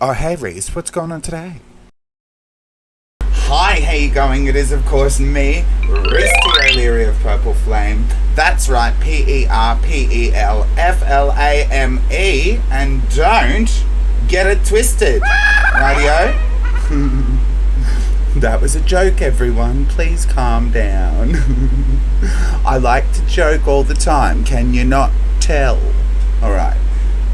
Oh, hey Reese, what's going on today? Hi, how you going? It is, of course, me, Reese O'Leary of perpelFLAME. That's right, perpelFLAME, and don't get it twisted. Radio? That was a joke, everyone. Please calm down. I like to joke all the time. Can you not tell? Alright.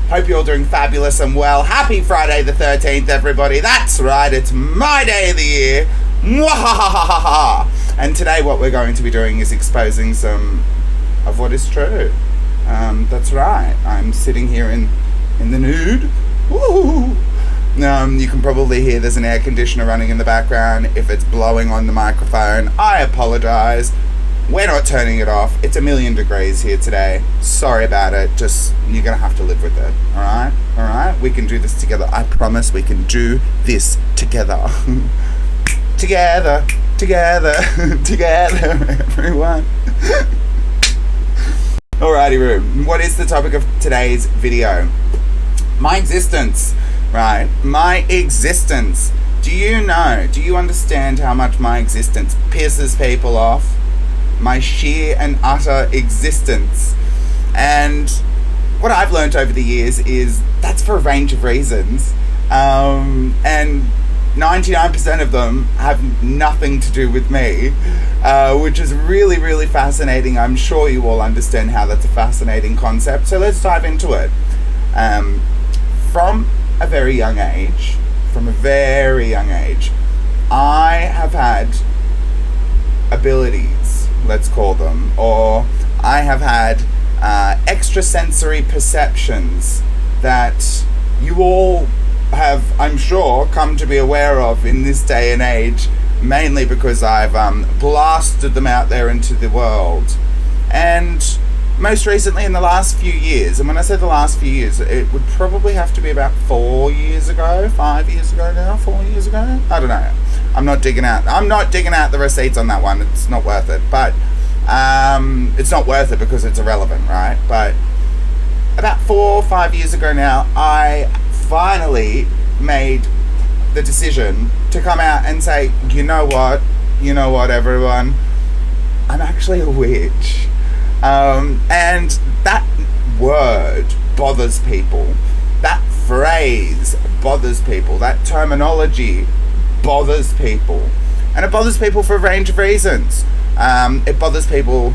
Hope you're all doing fabulous and well. Happy Friday the 13th, everybody. That's right, it's my day of the year. Mwahahaha! And today what we're going to be doing is exposing some of what is true. That's right. I'm sitting here in the nude. Woo! You can probably hear there's an air conditioner running in the background. If it's blowing on the microphone, I apologize. We're not turning it off. It's 1,000,000 degrees here today. Sorry about it. Just, you're going to have to live with it. Alright? Alright? We can do this together. I promise we can do this together. Together. Together. Together, everyone. Alrighty, room. What is the topic of today's video? My existence. Right? My existence. Do you know? Do you understand how much my existence pisses people off? My sheer and utter existence. And what I've learned over the years is that's for a range of reasons. And 99% of them have nothing to do with me, which is really, really fascinating. I'm sure you all understand how that's a fascinating concept. So let's dive into it. From a very young age, I have had abilities, let's call them, or I have had extrasensory perceptions that you all have, I'm sure, come to be aware of in this day and age, mainly because I've blasted them out there into the world. And most recently in the last few years, and when I say the last few years, it would probably have to be about 4 years ago, 5 years ago now, 4 years ago, I don't know. I'm not digging out the receipts on that one. It's not worth it. But it's not worth it because it's irrelevant, right? But about 4 or 5 years ago now, I finally made the decision to come out and say, you know what, everyone, I'm actually a witch. And that word bothers people. That phrase bothers people. That terminology bothers people. And it bothers people for a range of reasons. It bothers people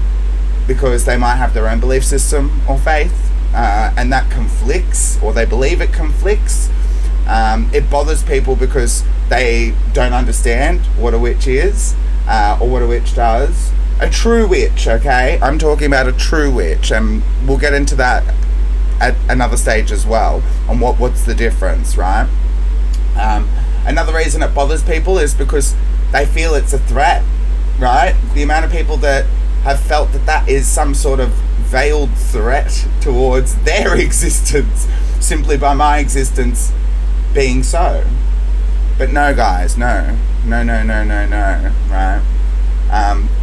because they might have their own belief system or faith, and that conflicts, or they believe it conflicts. It bothers people because they don't understand what a witch is, or what a witch does. A true witch, okay? I'm talking about a true witch, and we'll get into that at another stage as well, on what's the difference, right? Another reason it bothers people is because they feel it's a threat, right? The amount of people that have felt that is some sort of veiled threat towards their existence, simply by my existence being so. But no, guys, no, right?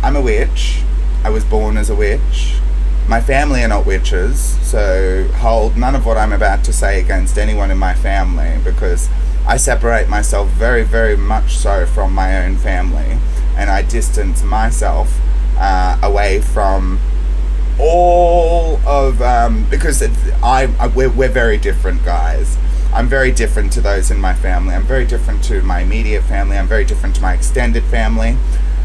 I'm a witch. I was born as a witch. My family are not witches, so hold none of what I'm about to say against anyone in my family, because I separate myself very, very much so from my own family, and I distance myself away from all of, because we're very different, guys. I'm very different to those in my family. I'm very different to my immediate family. I'm very different to my extended family.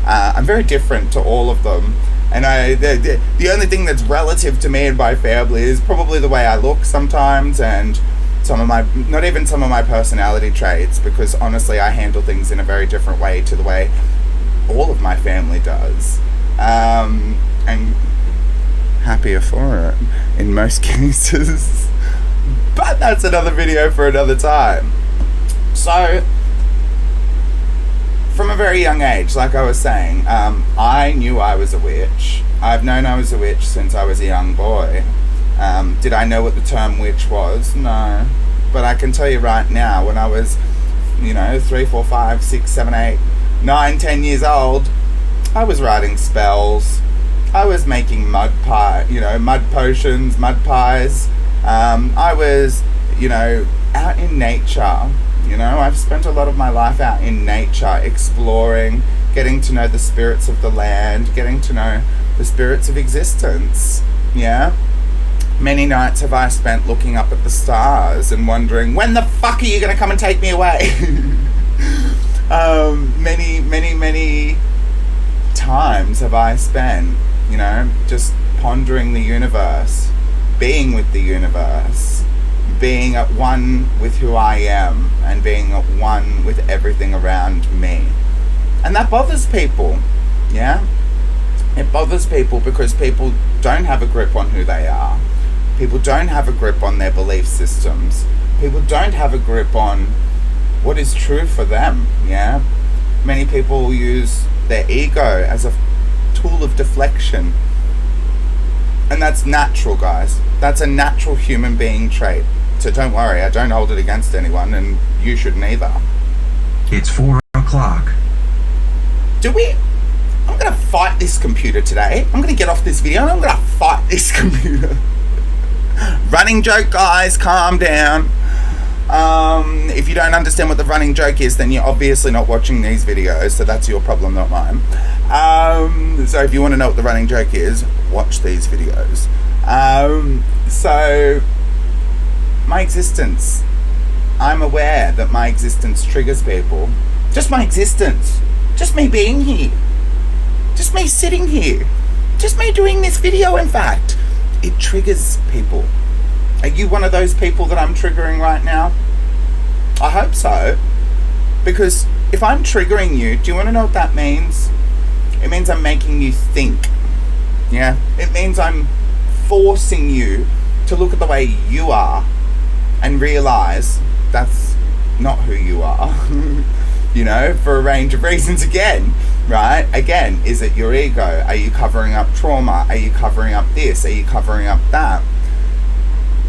I'm very different to all of them. And the only thing that's relative to me and my family is probably the way I look sometimes, and not even some of my personality traits, because honestly I handle things in a very different way to the way all of my family does. And happier for it in most cases. But that's another video for another time. So, from a very young age, like I was saying, I knew I was a witch. I've known I was a witch since I was a young boy. Did I know what the term witch was? No. But I can tell you right now, when I was, 3, 4, 5, 6, 7, 8, 9, 10 years old, I was writing spells. I was making mud potions, mud pies. I was out in nature. I've spent a lot of my life out in nature, exploring, getting to know the spirits of the land, getting to know the spirits of existence. Yeah. Many nights have I spent looking up at the stars and wondering, when the fuck are you going to come and take me away? Many times have I spent, just pondering the universe, being with the universe, being at one with who I am, and being at one with everything around me. And that bothers people, yeah? It bothers people because people don't have a grip on who they are. People don't have a grip on their belief systems. People don't have a grip on what is true for them, yeah? Many people use their ego as a tool of deflection. And that's natural, guys. That's a natural human being trait. So don't worry, I don't hold it against anyone, and you shouldn't either. It's 4 o'clock. I'm gonna fight this computer today. I'm gonna get off this video and I'm gonna fight this computer. Running joke, guys, calm down. If you don't understand what the running joke is, then you're obviously not watching these videos, so that's your problem, not mine. So if you want to know what the running joke is, watch these videos. So my existence, I'm aware that my existence triggers people. Just my existence, just me being here, just me sitting here, just me doing this video, in fact, it triggers people. Are you one of those people that I'm triggering right now? I hope so. Because if I'm triggering you, do you want to know what that means? It means I'm making you think. Yeah? It means I'm forcing you to look at the way you are and realize that's not who you are. For a range of reasons again. Right? Again, is it your ego? Are you covering up trauma? Are you covering up this? Are you covering up that?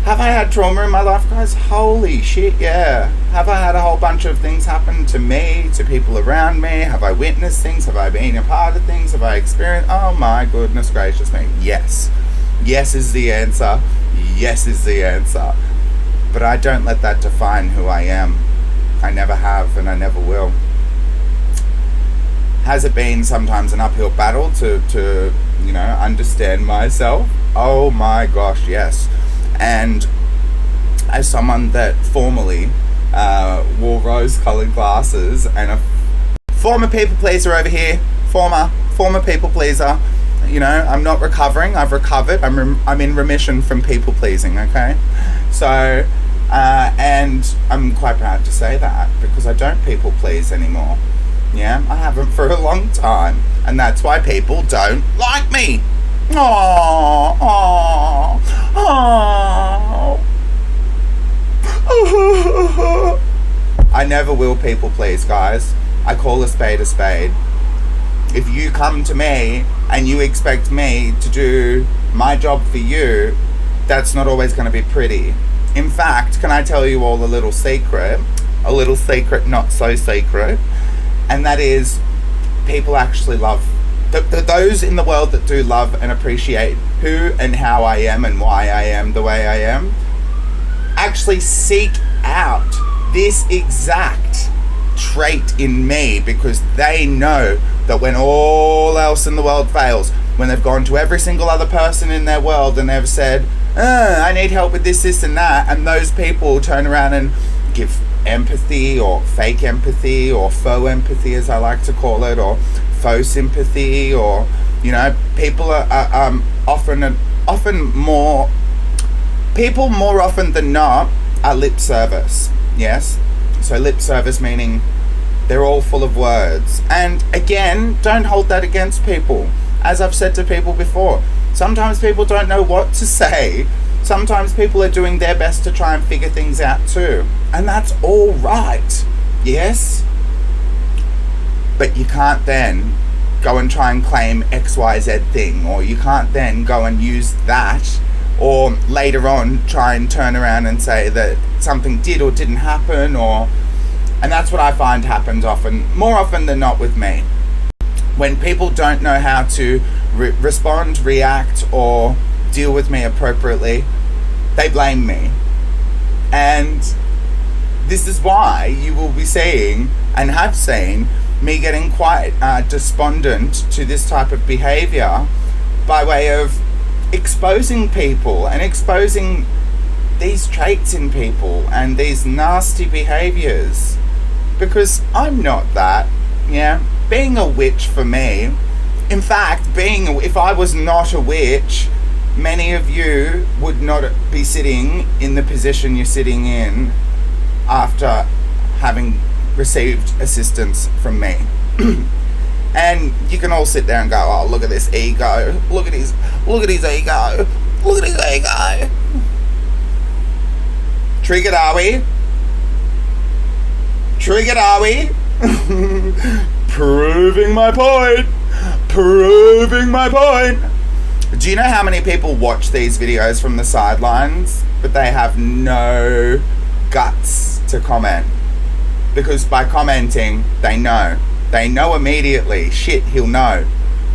Have I had trauma in my life, guys? Holy shit, yeah. Have I had a whole bunch of things happen to me, to people around me? Have I witnessed things? Have I been a part of things? Have I experienced? Oh my goodness gracious me. Yes. Yes is the answer. Yes is the answer. But I don't let that define who I am. I never have, and I never will. Has it been sometimes an uphill battle to understand myself? Oh my gosh, yes. And as someone that formerly wore rose-colored glasses and a former people pleaser over here, former people pleaser, I'm not recovering. I've recovered. I'm in remission from people pleasing. Okay, so and I'm quite proud to say that because I don't people please anymore. Yeah, I haven't for a long time, and that's why people don't like me. Aww, aww, aww. I never will people please, guys. I call a spade a spade. If you come to me and you expect me to do my job for you, that's not always going to be pretty. In fact, can I tell you all a little secret not so secret, and that is people actually love those in the world that do love and appreciate who and how I am and why I am the way I am, actually seek out this exact trait in me because they know that when all else in the world fails, when they've gone to every single other person in their world and they've said, I need help with this and that, and those people turn around and give empathy or fake empathy or faux empathy, as I like to call it, or faux sympathy, or people are often more often than not are lip service. Yes, so lip service meaning they're all full of words. And again, don't hold that against people. As I've said to people before, sometimes people don't know what to say. Sometimes people are doing their best to try and figure things out too, and that's all right. Yes, but you can't then go and try and claim XYZ thing, or you can't then go and use that, or later on try and turn around and say that something did or didn't happen, and that's what I find happens more often than not with me. When people don't know how to respond, react, or deal with me appropriately, they blame me. And this is why you will be seeing, and have seen, me getting quite despondent to this type of behaviour by way of exposing people and exposing these traits in people and these nasty behaviours. Because I'm not that, yeah? Being a witch for me, in fact, if I was not a witch, many of you would not be sitting in the position you're sitting in after having received assistance from me. And you can all sit there and go, oh, look at this ego, look at his ego, look at his ego. Triggered, are we? Triggered, are we? Proving my point. Proving my point. Do you know how many people watch these videos from the sidelines, but they have no guts to comment? Because by commenting, they know immediately. Shit, he'll know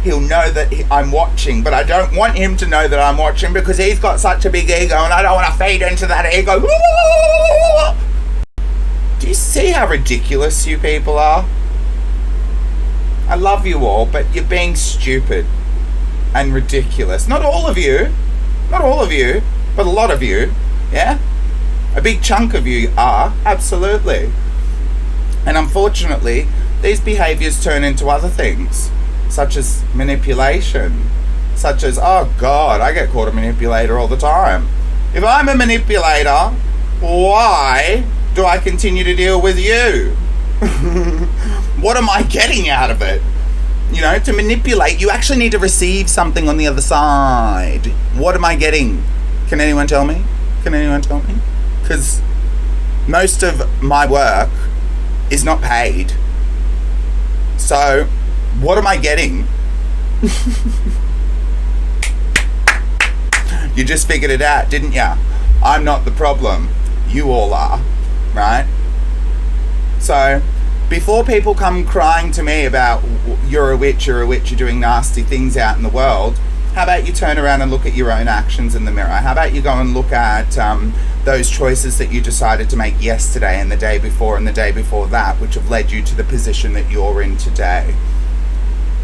that I'm watching, but I don't want him to know that I'm watching because he's got such a big ego and I don't want to feed into that ego. Do you see how ridiculous you people are? I love you all, but you're being stupid and ridiculous. Not all of you, but a lot of you, yeah? A big chunk of you are, absolutely. And unfortunately, these behaviours turn into other things, such as manipulation, such as, oh God, I get called a manipulator all the time. If I'm a manipulator, why do I continue to deal with you? What am I getting out of it? You know, to manipulate, you actually need to receive something on the other side. What am I getting? Can anyone tell me? Because most of my work is not paid. So, what am I getting? You just figured it out, didn't ya? I'm not the problem. You all are, right? So, before people come crying to me about you're a witch, you're doing nasty things out in the world, how about you turn around and look at your own actions in the mirror? How about you go and look at those choices that you decided to make yesterday and the day before that, which have led you to the position that you're in today?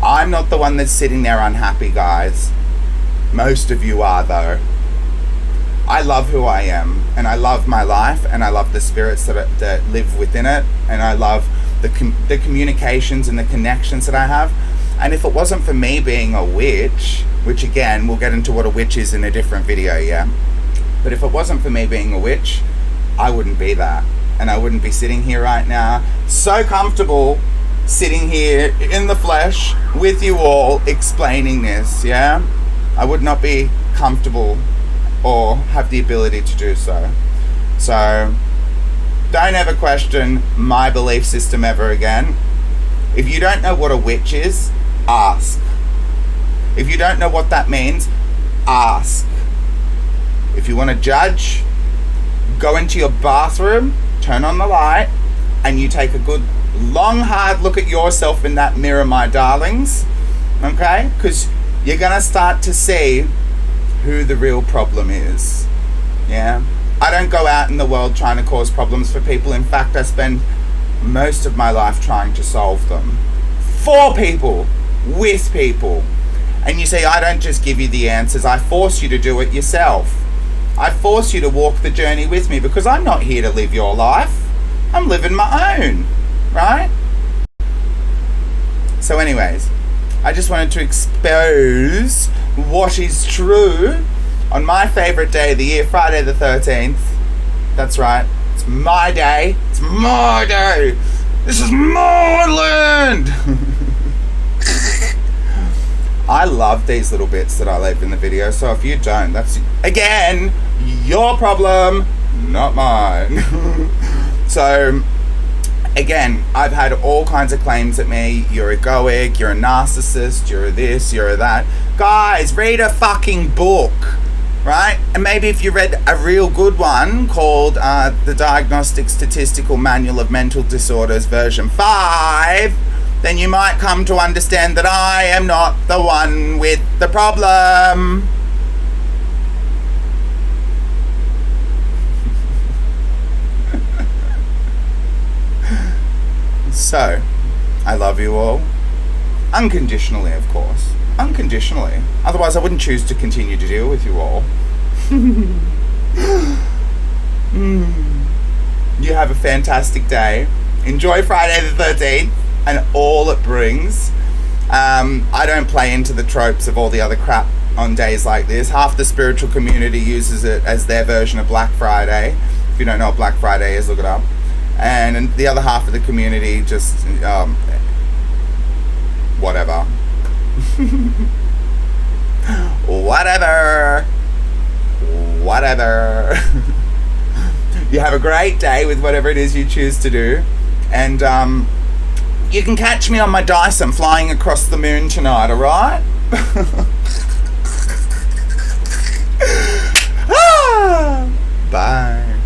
I'm not the one that's sitting there unhappy, guys. Most of you are, though. I love who I am, and I love my life, and I love the spirits that live within it, and I love the communications and the connections that I have. And if it wasn't for me being a witch, which again, we'll get into what a witch is in a different video, yeah? But if it wasn't for me being a witch, I wouldn't be that. And I wouldn't be sitting here right now, so comfortable sitting here in the flesh with you all explaining this, yeah? I would not be comfortable or have the ability to do so. So, don't ever question my belief system ever again. If you don't know what a witch is, ask. If you don't know what that means, ask. If you want to judge, go into your bathroom, turn on the light, and you take a good, long, hard look at yourself in that mirror, my darlings. Okay? Because you're going to start to see who the real problem is. Yeah? I don't go out in the world trying to cause problems for people. In fact, I spend most of my life trying to solve them. For people. With people. And you see, I don't just give you the answers. I force you to do it yourself. I force you to walk the journey with me because I'm not here to live your life. I'm living my own. Right? So anyways, I just wanted to expose what is true on my favourite day of the year, Friday the 13th. That's right. It's my day. It's my day. This is my land. I love these little bits that I leave in the video. So if you don't, that's, again, your problem, not mine. So, again, I've had all kinds of claims at me. You're egoic, you're a narcissist, you're this, you're that. Guys, read a fucking book. Right? And maybe if you read a real good one called The Diagnostic Statistical Manual of Mental Disorders version 5, then you might come to understand that I am not the one with the problem. So, I love you all. Unconditionally, of course. Unconditionally. Otherwise, I wouldn't choose to continue to deal with you all. You have a fantastic day. Enjoy Friday the 13th and all it brings. I don't play into the tropes of all the other crap on days like this. Half the spiritual community uses it as their version of Black Friday. If you don't know what Black Friday is, look it up. And the other half of the community just whatever. Whatever. You have a great day with whatever it is you choose to do. And you can catch me on my dice. I'm flying across the moon tonight, alright? Bye.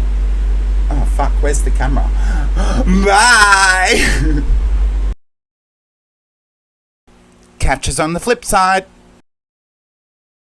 Oh fuck, where's the camera? Bye. Catch us on the flip side.